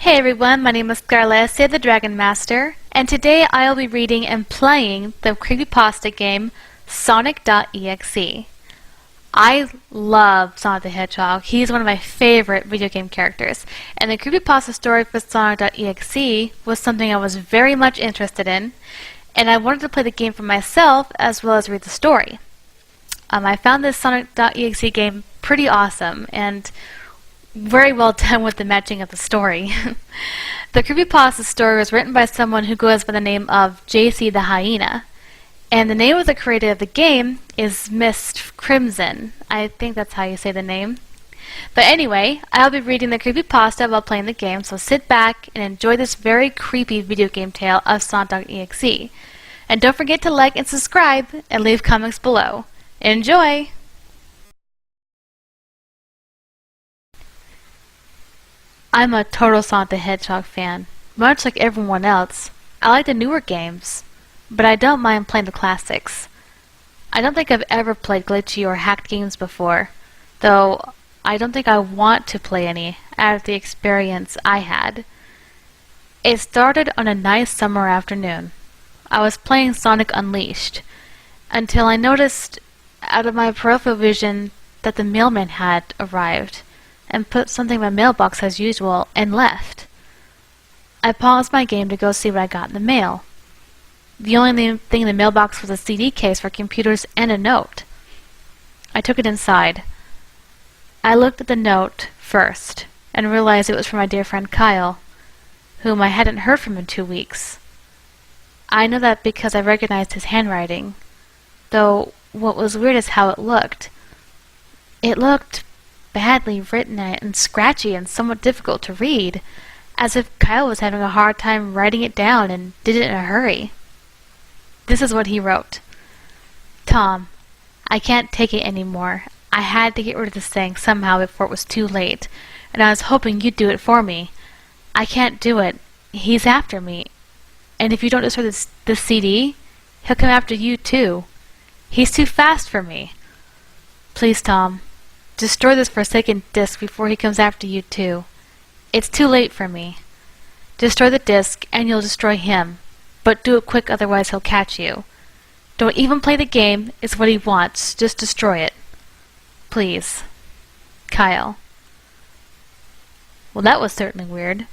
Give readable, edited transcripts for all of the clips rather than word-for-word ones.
Hey everyone, my name is Skarlecia, the Dragon Master, and today I'll be reading and playing the Creepypasta game Sonic.EXE. I love Sonic the Hedgehog. He's one of my favorite video game characters, and the Creepypasta story for Sonic.EXE was something I was very much interested in, and I wanted to play the game for myself as well as read the story. I found this Sonic.EXE game pretty awesome, and very well done with the matching of the story. The Creepypasta story was written by someone who goes by the name of JC the Hyena, and the name of the creator of the game is Mist Crimson. I think that's how you say the name. But anyway, I'll be reading the Creepypasta while playing the game, so sit back and enjoy this very creepy video game tale of Sonic.EXE. And don't forget to like and subscribe and leave comments below. Enjoy! I'm a total Sonic the Hedgehog fan. Much like everyone else, I like the newer games, but I don't mind playing the classics. I don't think I've ever played glitchy or hacked games before, though I don't think I want to play any out of the experience I had. It started on a nice summer afternoon. I was playing Sonic Unleashed, until I noticed out of my peripheral vision that the mailman had arrived and put something in my mailbox as usual and left. I paused my game to go see what I got in the mail. The only thing in the mailbox was a CD case for computers and a note. I took it inside. I looked at the note first and realized it was from my dear friend Kyle, whom I hadn't heard from in 2 weeks. I know that because I recognized his handwriting, though what was weird is how it looked. It looked badly written and scratchy and somewhat difficult to read, as if Kyle was having a hard time writing it down and did it in a hurry. This is what he wrote. Tom, I can't take it anymore. I had to get rid of this thing somehow before it was too late, and I was hoping you'd do it for me. I can't do it. He's after me. And if you don't destroy this CD, he'll come after you too. He's too fast for me. Please, Tom, destroy this forsaken disc before he comes after you too. It's too late for me. Destroy the disc and you'll destroy him, but do it quick, otherwise he'll catch you. Don't even play the game, it's what he wants. Just destroy it. Please. Kyle. Well, that was certainly weird.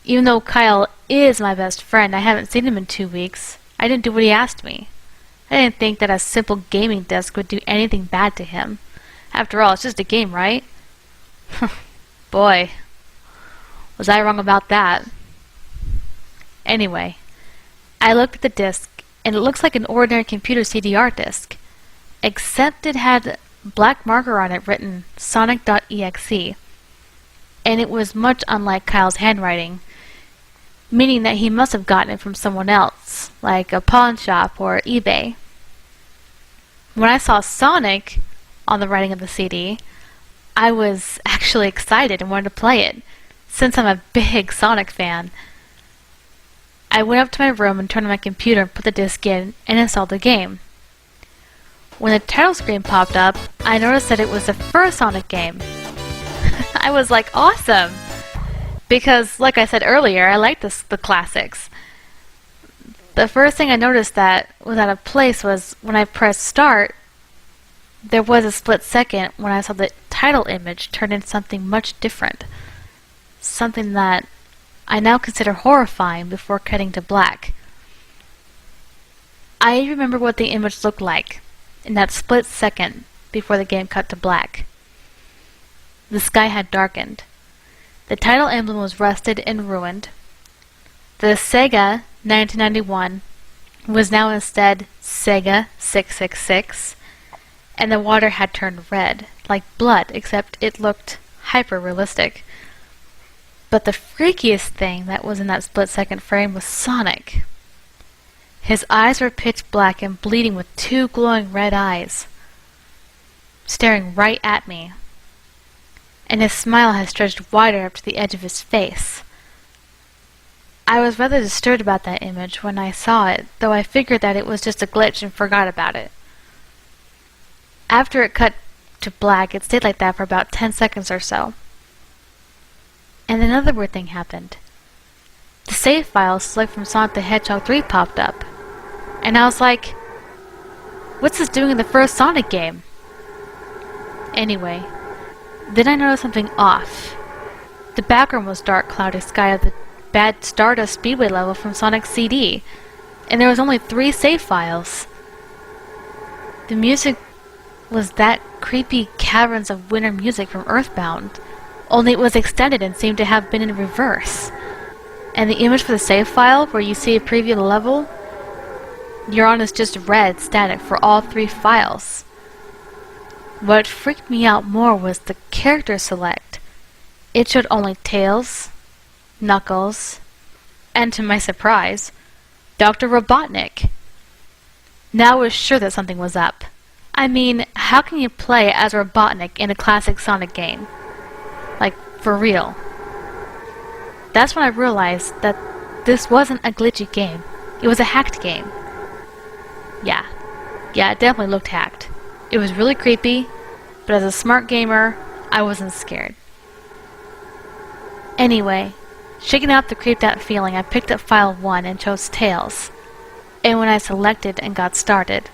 Even though Kyle is my best friend, I haven't seen him in 2 weeks. I didn't do what he asked me. I didn't think that a simple gaming disc would do anything bad to him. After all, it's just a game, right? Boy, was I wrong about that. Anyway, I looked at the disc, and it looks like an ordinary computer CDR disc, except it had black marker on it written Sonic.EXE, and it was much unlike Kyle's handwriting, meaning that he must have gotten it from someone else, like a pawn shop or eBay. When I saw Sonic on the writing of the CD, I was actually excited and wanted to play it, since I'm a big Sonic fan. I went up to my room and turned on my computer and put the disc in and installed the game. When the title screen popped up, I noticed that it was the first Sonic game. I was like, awesome! Because, like I said earlier, I like the classics. The first thing I noticed that was out of place was when I pressed start, there was a split second when I saw the title image turn into something much different. Something that I now consider horrifying before cutting to black. I remember what the image looked like in that split second before the game cut to black. The sky had darkened. The title emblem was rusted and ruined. The Sega 1991 was now instead Sega 666. And the water had turned red, like blood, except it looked hyper-realistic. But the freakiest thing that was in that split-second frame was Sonic. His eyes were pitch black and bleeding with 2 glowing red eyes, staring right at me. And his smile had stretched wider up to the edge of his face. I was rather disturbed about that image when I saw it, though I figured that it was just a glitch and forgot about it. After it cut to black, it stayed like that for about 10 seconds or so. And another weird thing happened. save file select from Sonic the Hedgehog 3 popped up. And I was like, what's this doing in the first Sonic game? Anyway, then I noticed something off. The background was dark, cloudy sky of the bad Stardust Speedway level from Sonic's CD, and there was only 3 save files. The music was that creepy Caverns of Winter music from Earthbound, only it was extended and seemed to have been in reverse. And the image for the save file, where you see a preview of the level, you're on is just red static for all 3 files. What freaked me out more was the character select. It showed only Tails, Knuckles, and to my surprise, Dr. Robotnik. Now I was sure that something was up. I mean, how can you play as Robotnik in a classic Sonic game? Like, for real. That's when I realized that this wasn't a glitchy game. It was a hacked game. Yeah, it definitely looked hacked. It was really creepy, but as a smart gamer, I wasn't scared. Anyway, shaking out the creeped out feeling, I picked up file 1 and chose Tails. And when I selected and got started,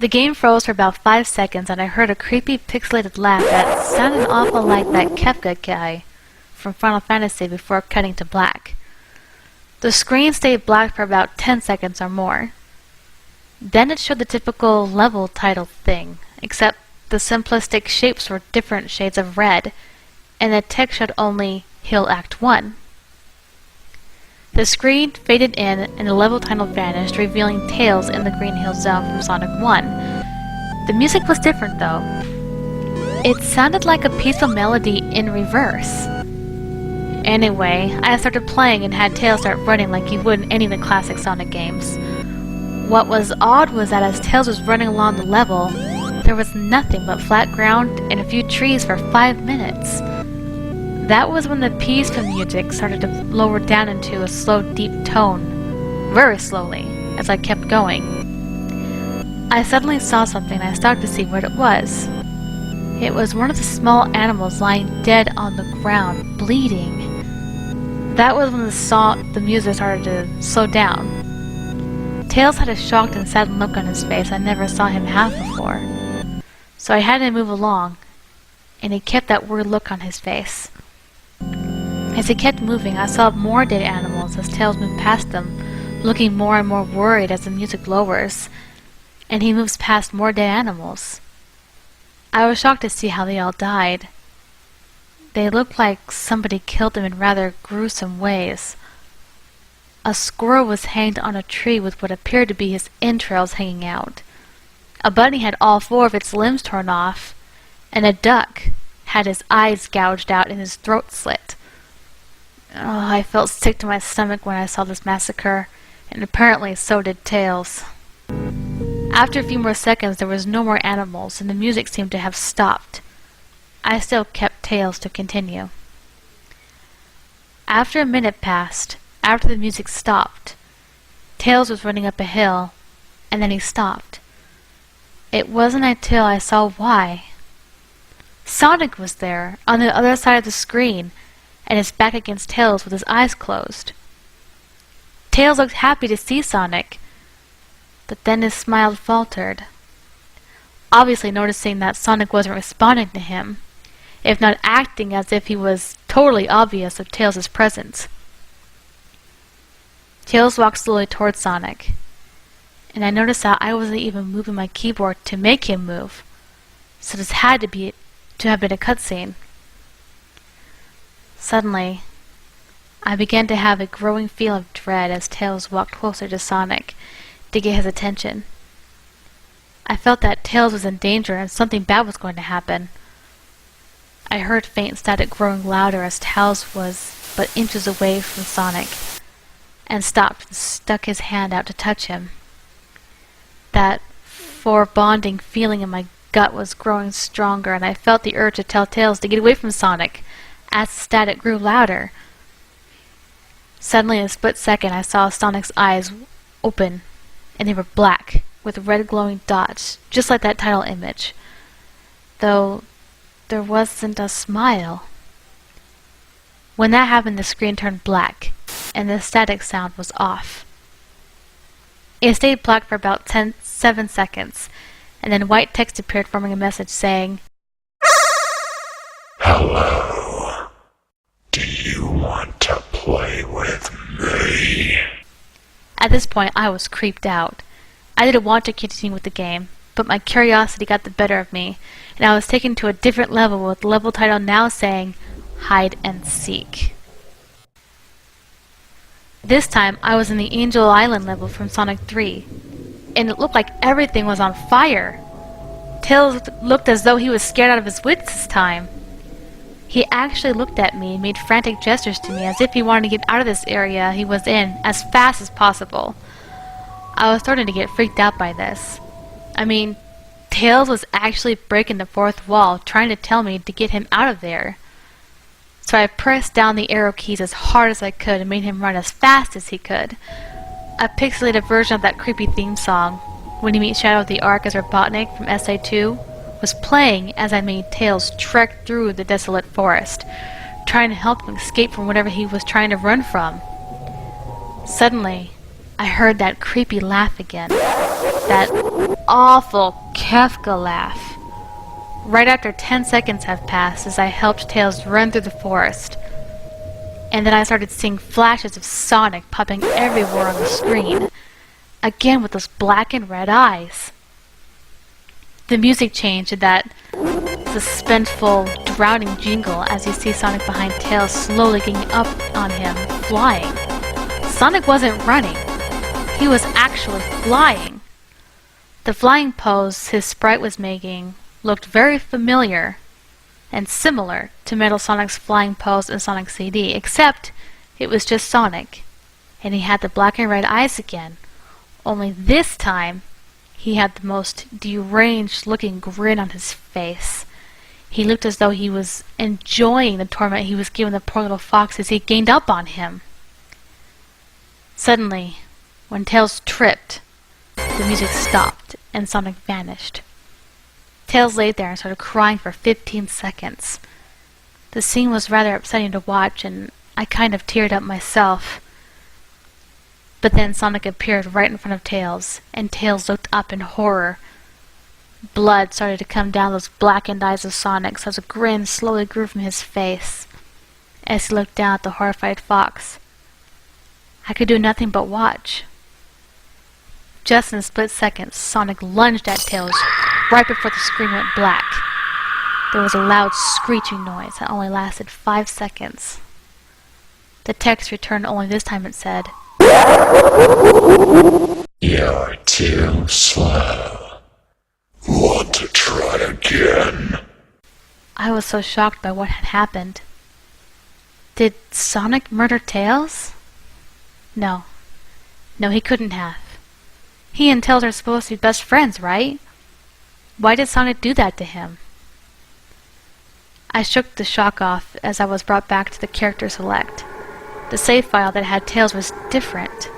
the game froze for about 5 seconds and I heard a creepy pixelated laugh that sounded awful like that Kefka guy from Final Fantasy before cutting to black. The screen stayed black for about 10 seconds or more. Then it showed the typical level title thing, except the simplistic shapes were different shades of red, and the text showed only Hill Act 1. The screen faded in and the level title vanished, revealing Tails in the Green Hill Zone from Sonic 1. The music was different though. It sounded like a peaceful melody in reverse. Anyway, I started playing and had Tails start running like you would in any of the classic Sonic games. What was odd was that as Tails was running along the level, there was nothing but flat ground and a few trees for 5 minutes. That was when the peaceful music started to lower down into a slow, deep tone, very slowly, as I kept going. I suddenly saw something and I stopped to see what it was. It was one of the small animals lying dead on the ground, bleeding. That was when the music started to slow down. Tails had a shocked and sad look on his face I never saw him have before. So I had to move along, and he kept that worried look on his face. As he kept moving, I saw more dead animals as Tails moved past them, looking more and more worried as the music lowers, and he moves past more dead animals. I was shocked to see how they all died. They looked like somebody killed them in rather gruesome ways. A squirrel was hanged on a tree with what appeared to be his entrails hanging out. A bunny had all 4 of its limbs torn off, and a duck had his eyes gouged out and his throat slit. Oh, I felt sick to my stomach when I saw this massacre, and apparently so did Tails. After a few more seconds, there was no more animals, and the music seemed to have stopped. I still kept Tails to continue. After a minute passed, after the music stopped, Tails was running up a hill, and then he stopped. It wasn't until I saw why. Sonic was there, on the other side of the screen, and his back against Tails with his eyes closed. Tails looked happy to see Sonic, but then his smile faltered, obviously noticing that Sonic wasn't responding to him, if not acting as if he was totally obvious of Tails' presence. Tails walked slowly towards Sonic, and I noticed that I wasn't even moving my keyboard to make him move, so this had to have been a cutscene. Suddenly, I began to have a growing feeling of dread as Tails walked closer to Sonic to get his attention. I felt that Tails was in danger and something bad was going to happen. I heard faint static growing louder as Tails was but inches away from Sonic, and stopped and stuck his hand out to touch him. That foreboding feeling in my gut was growing stronger, and I felt the urge to tell Tails to get away from Sonic as the static grew louder. Suddenly, in a split second, I saw Sonic's eyes open, and they were black, with red glowing dots, just like that title image. Though there wasn't a smile. When that happened, the screen turned black, and the static sound was off. It stayed black for about 7 seconds, and then white text appeared forming a message saying, "Hello. Do you want to play with me?" At this point, I was creeped out. I didn't want to continue with the game, but my curiosity got the better of me, and I was taken to a different level with the level title now saying, Hide and Seek. This time, I was in the Angel Island level from Sonic 3, and it looked like everything was on fire. Tails looked as though he was scared out of his wits this time. He actually looked at me and made frantic gestures to me as if he wanted to get out of this area he was in as fast as possible. I was starting to get freaked out by this. I mean, Tails was actually breaking the fourth wall, trying to tell me to get him out of there. So I pressed down the arrow keys as hard as I could and made him run as fast as he could. A pixelated version of that creepy theme song, When You Meet Shadow of the Ark as Robotnik from SA2, was playing as I made Tails trek through the desolate forest, trying to help him escape from whatever he was trying to run from. Suddenly, I heard that creepy laugh again. That awful Kefka laugh. Right after 10 seconds have passed as I helped Tails run through the forest. And then I started seeing flashes of Sonic popping everywhere on the screen. Again with those black and red eyes. The music changed to that suspenseful, drowning jingle as you see Sonic behind Tails slowly getting up on him, flying. Sonic wasn't running. He was actually flying. The flying pose his sprite was making looked very familiar and similar to Metal Sonic's flying pose in Sonic CD, except it was just Sonic, and he had the black and red eyes again, only this time he had the most deranged looking grin on his face. He looked as though he was enjoying the torment he was giving the poor little fox as he gained up on him. Suddenly, when Tails tripped, the music stopped and Sonic vanished. Tails lay there and started crying for 15 seconds. The scene was rather upsetting to watch, and I kind of teared up myself. But then Sonic appeared right in front of Tails, and Tails looked up in horror. Blood started to come down those blackened eyes of Sonic's as a grin slowly grew from his face. As he looked down at the horrified fox, I could do nothing but watch. Just in a split second, Sonic lunged at Tails right before the screen went black. There was a loud screeching noise that only lasted 5 seconds. The text returned, only this time it said, "You're too slow. Want to try again?" I was so shocked by what had happened. Did Sonic murder Tails? No. No, he couldn't have. He and Tails are supposed to be best friends, right? Why did Sonic do that to him? I shook the shock off as I was brought back to the character select. The save file that had Tails was different.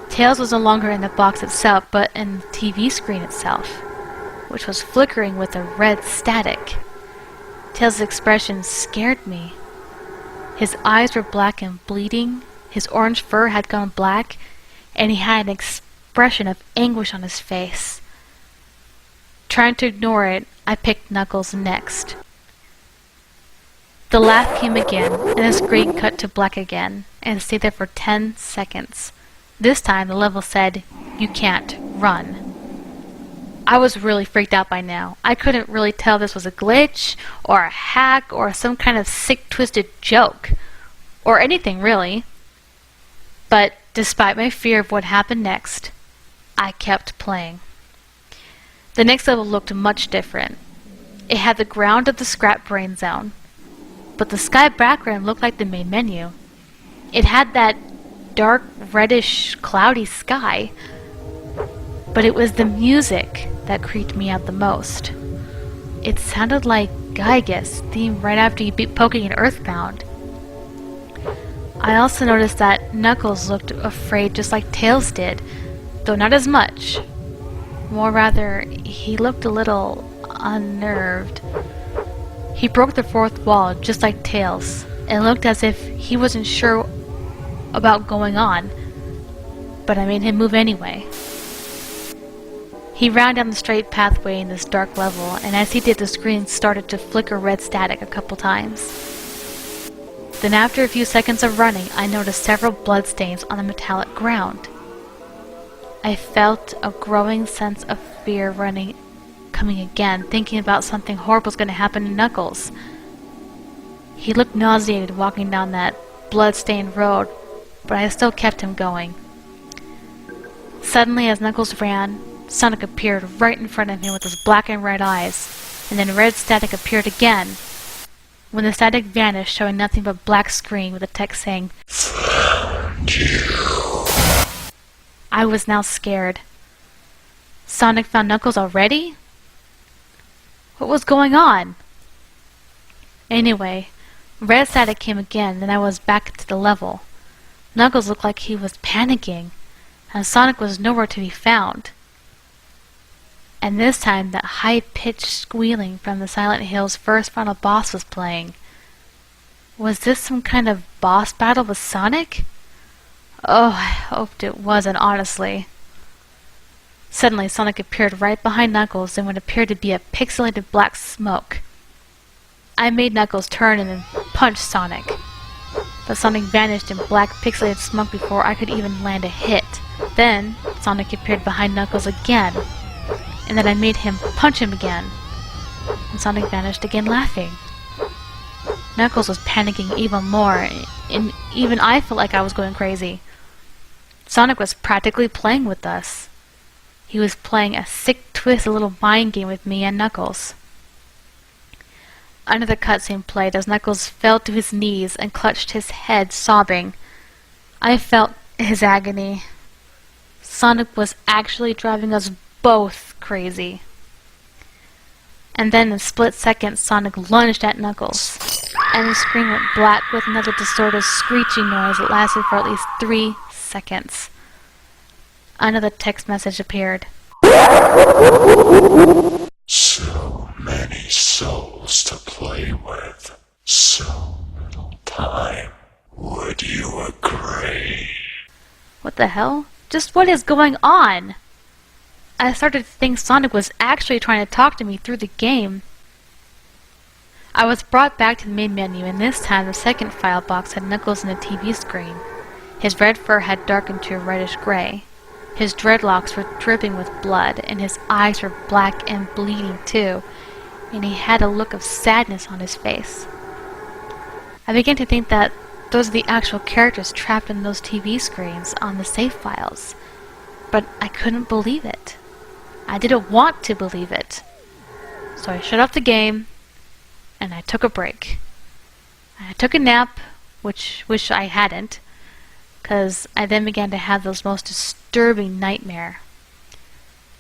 Tails was no longer in the box itself, but in the TV screen itself, which was flickering with a red static. Tails' expression scared me. His eyes were black and bleeding, his orange fur had gone black, and he had an expression of anguish on his face. Trying to ignore it, I picked Knuckles next. The laugh came again, and the screen cut to black again, and stayed there for 10 seconds. This time the level said, "You can't run." I was really freaked out by now. I couldn't really tell if this was a glitch, or a hack, or some kind of sick, twisted joke. Or anything, really. But despite my fear of what happened next, I kept playing. The next level looked much different. It had the ground of the Scrap Brain Zone, but the sky background looked like the main menu. It had that dark, reddish, cloudy sky, but it was the music that creeped me out the most. It sounded like Gygas' theme right after you beat Poking in Earthbound. I also noticed that Knuckles looked afraid just like Tails did, though not as much. More rather, he looked a little unnerved. He broke the fourth wall just like Tails, and looked as if he wasn't sure about going on, but I made him move anyway. He ran down the straight pathway in this dark level, and as he did, the screen started to flicker red static a couple times. Then after a few seconds of running, I noticed several bloodstains on the metallic ground. I felt a growing sense of fear coming again, thinking about something horrible was going to happen to Knuckles. He looked nauseated walking down that blood-stained road, but I still kept him going. Suddenly, as Knuckles ran, Sonic appeared right in front of him with his black and red eyes, and then red static appeared again. When the static vanished, showing nothing but black screen with a text saying, "Found you." I was now scared. Sonic found Knuckles already? What was going on? Anyway, red static came again, and I was back to the level. Knuckles looked like he was panicking, and Sonic was nowhere to be found. And this time, that high-pitched squealing from the Silent Hill's first final boss was playing. Was this some kind of boss battle with Sonic? Oh, I hoped it wasn't, honestly. Suddenly, Sonic appeared right behind Knuckles in what appeared to be a pixelated black smoke. I made Knuckles turn and then punch Sonic. But Sonic vanished in black pixelated smoke before I could even land a hit. Then, Sonic appeared behind Knuckles again, and then I made him punch him again. And Sonic vanished again laughing. Knuckles was panicking even more, and even I felt like I was going crazy. Sonic was practically playing with us. He was playing a sick, twisted little mind game with me and Knuckles. Another cutscene played as Knuckles fell to his knees and clutched his head, sobbing. I felt his agony. Sonic was actually driving us both crazy. And then in a split second, Sonic lunged at Knuckles, and the screen went black with another distorted screeching noise that lasted for at least 3 seconds. Another text message appeared. So many souls to play with. So little time. Would you agree? What the hell? Just what is going on? I started to think Sonic was actually trying to talk to me through the game. I was brought back to the main menu, and this time the second file box had Knuckles in the TV screen. His red fur had darkened to a reddish gray. His dreadlocks were dripping with blood, and his eyes were black and bleeding too, and he had a look of sadness on his face. I began to think that those are the actual characters trapped in those TV screens on the save files, but I couldn't believe it. I didn't want to believe it. So I shut off the game, and I took a break. I took a nap, which wish I hadn't, because I then began to have those most disturbing nightmare.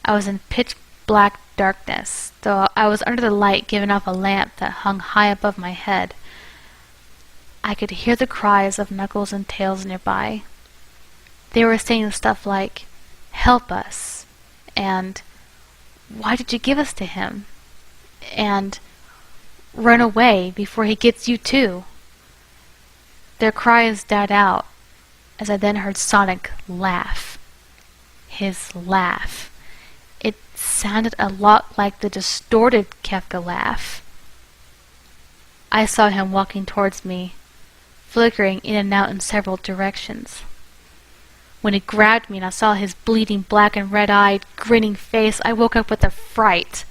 I was in pitch black darkness, though I was under the light given off a lamp that hung high above my head. I could hear the cries of Knuckles and Tails nearby. They were saying stuff like, "Help us," and "Why did you give us to him?" and "Run away before he gets you too." Their cries died out as I then heard Sonic laugh. His laugh. It sounded a lot like the distorted Kefka laugh. I saw him walking towards me, flickering in and out in several directions. When he grabbed me and I saw his bleeding black and red-eyed, grinning face, I woke up with a fright.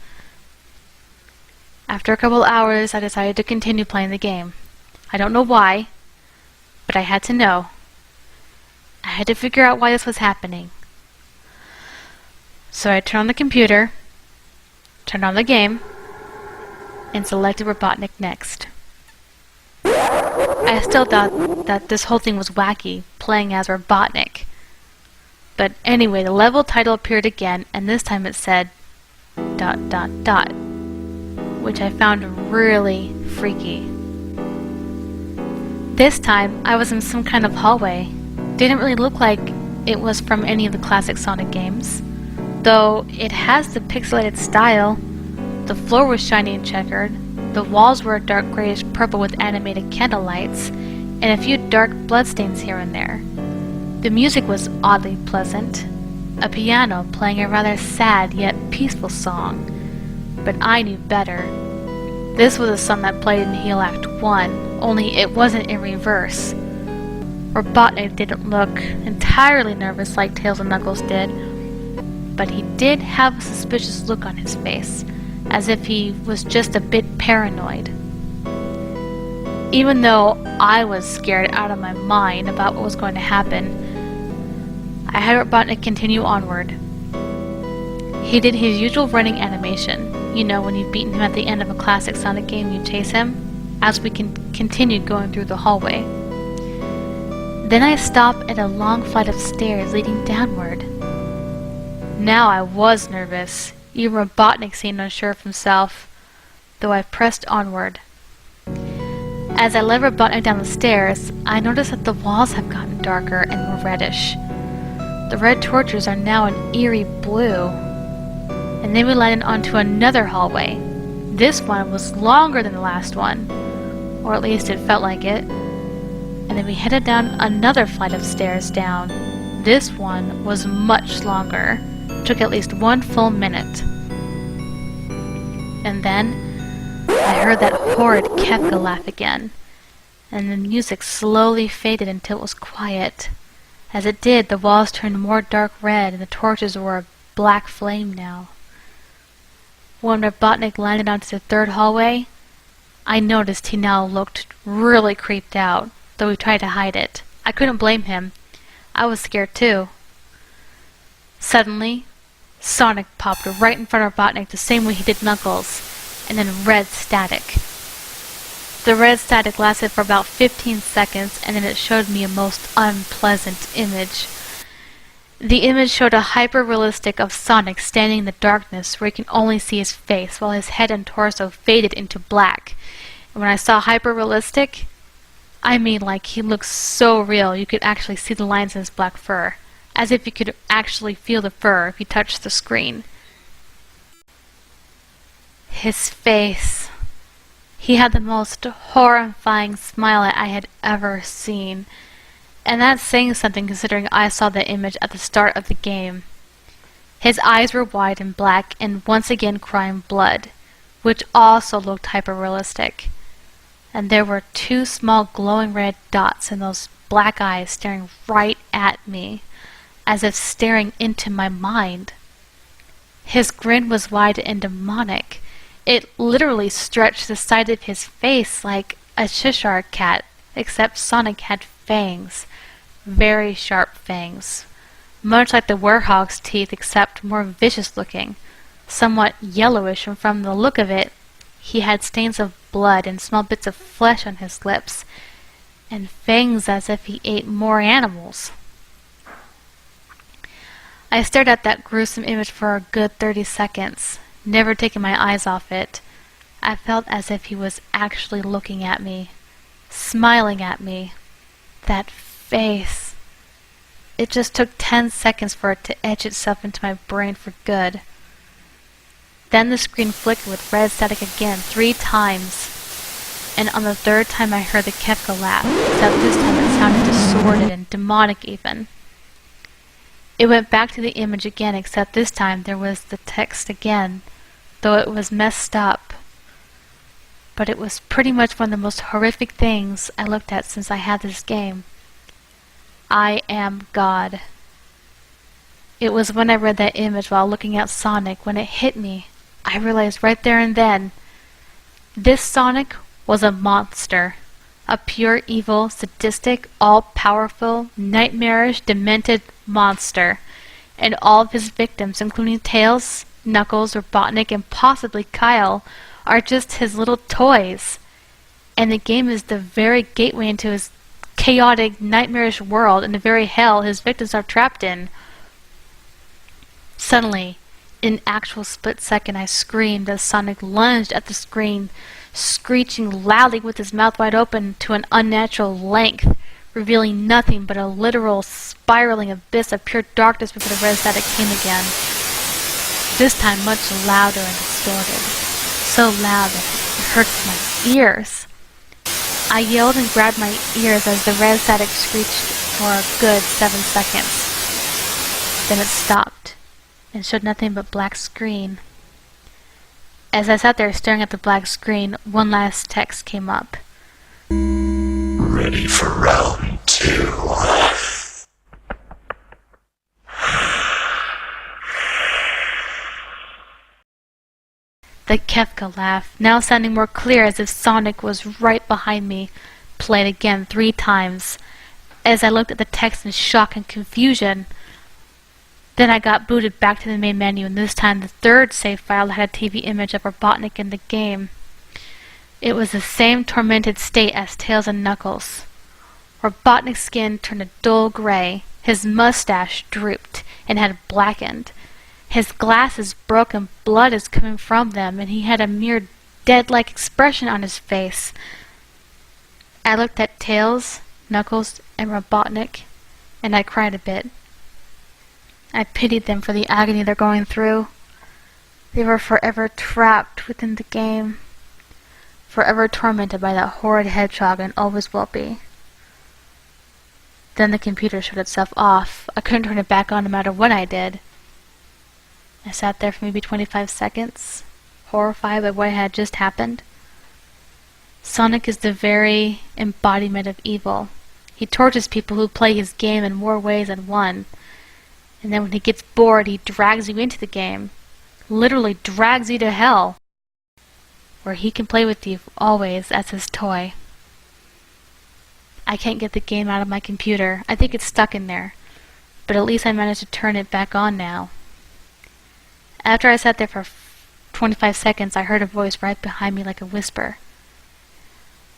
After a couple hours, I decided to continue playing the game. I don't know why, but I had to know. I had to figure out why this was happening. So I turned on the computer, turned on the game, and selected Robotnik next. I still thought that this whole thing was wacky, playing as Robotnik. But anyway, the level title appeared again, and this time it said ... which I found really freaky. This time, I was in some kind of hallway. Didn't really look like it was from any of the classic Sonic games, though it has the pixelated style. The floor was shiny and checkered, the walls were a dark grayish purple with animated candle lights, and a few dark bloodstains here and there. The music was oddly pleasant, a piano playing a rather sad yet peaceful song. But I knew better. This was a song that played in Heel Act 1, only it wasn't in reverse. Robotnik didn't look entirely nervous like Tails and Knuckles did, but he did have a suspicious look on his face, as if he was just a bit paranoid. Even though I was scared out of my mind about what was going to happen, I had Robotnik continue onward. He did his usual running animation, you know, when you've beaten him at the end of a classic Sonic game, you chase him, as we continued going through the hallway. Then I stopped at a long flight of stairs leading downward. Now I was nervous, even Robotnik seemed unsure of himself, though I pressed onward. As I led Robotnik down the stairs, I noticed that the walls have gotten darker and more reddish. The red torches are now an eerie blue. And then we landed onto another hallway. This one was longer than the last one, or at least it felt like it. And then we headed down another flight of stairs down. This one was much longer. It took at least 1 full minute. And then I heard that horrid Kefka laugh again, and the music slowly faded until it was quiet. As it did, the walls turned more dark red, and the torches were a black flame now. When Robotnik landed onto the third hallway, I noticed he now looked really creeped out, though he tried to hide it. I couldn't blame him. I was scared too. Suddenly, Sonic popped right in front of Robotnik the same way he did Knuckles, and then red static. The red static lasted for about 15 seconds, and then it showed me a most unpleasant image. The image showed a hyper-realistic of Sonic standing in the darkness where you can only see his face while his head and torso faded into black. And when I saw hyper-realistic, I mean like he looked so real you could actually see the lines in his black fur, as if you could actually feel the fur if you touched the screen. His face. He had the most horrifying smile that I had ever seen. And that's saying something considering I saw the image at the start of the game. His eyes were wide and black and once again crying blood, which also looked hyper-realistic. And there were 2 small glowing red dots in those black eyes staring right at me, as if staring into my mind. His grin was wide and demonic. It literally stretched the side of his face like a Cheshire cat, except Sonic had fangs. Very sharp fangs. Much like the werewolf's teeth, except more vicious looking. Somewhat yellowish, and from the look of it, he had stains of blood and small bits of flesh on his lips, and fangs as if he ate more animals. I stared at that gruesome image for a good 30 seconds, never taking my eyes off it. I felt as if he was actually looking at me, smiling at me. That face. It just took 10 seconds for it to etch itself into my brain for good. Then the screen flickered with red static again 3 times, and on the 3rd time I heard the Kefka laugh, except this time it sounded distorted and demonic even. It went back to the image again, except this time there was the text again, though it was messed up. But it was pretty much one of the most horrific things I looked at since I had this game. I am God. It was when I read that image while looking at Sonic when it hit me. I realized right there and then, this Sonic was a monster. A pure evil, sadistic, all-powerful, nightmarish, demented monster. And all of his victims, including Tails, Knuckles, Robotnik, and possibly Kyle, are just his little toys. And the game is the very gateway into his chaotic, nightmarish world and the very hell his victims are trapped in. Suddenly, in an actual split second, I screamed as Sonic lunged at the screen, screeching loudly with his mouth wide open to an unnatural length, revealing nothing but a literal spiraling abyss of pure darkness before the red static came again. This time much louder and distorted, so loud that it hurts my ears. I yelled and grabbed my ears as the red static screeched for a good 7 seconds. Then it stopped and showed nothing but black screen. As I sat there staring at the black screen, one last text came up. Ready for round 2. The Kefka laugh, now sounding more clear as if Sonic was right behind me, played again 3 times. As I looked at the text in shock and confusion, then I got booted back to the main menu, and this time the third save file had a TV image of Robotnik in the game. It was the same tormented state as Tails and Knuckles. Robotnik's skin turned a dull gray, his mustache drooped and had blackened. His glasses broke and blood is coming from them, and he had a mere dead-like expression on his face. I looked at Tails, Knuckles, and Robotnik, and I cried a bit. I pitied them for the agony they're going through. They were forever trapped within the game, forever tormented by that horrid hedgehog, and always will be. Then the computer shut itself off. I couldn't turn it back on no matter what I did. I sat there for maybe 25 seconds, horrified by what had just happened. Sonic is the very embodiment of evil. He tortures people who play his game in more ways than one. And then when he gets bored, he drags you into the game. Literally drags you to hell, where he can play with you always as his toy. I can't get the game out of my computer. I think it's stuck in there. But at least I managed to turn it back on now. After I sat there for 25 seconds, I heard a voice right behind me like a whisper.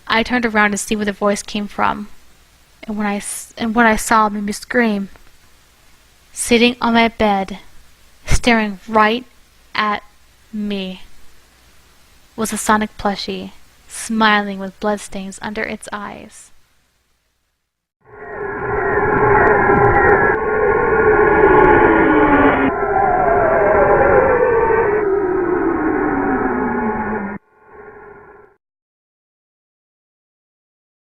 I turned around to see where the voice came from, and what I saw made me scream. Sitting on my bed, staring right at me, was a Sonic plushie, smiling with bloodstains under its eyes.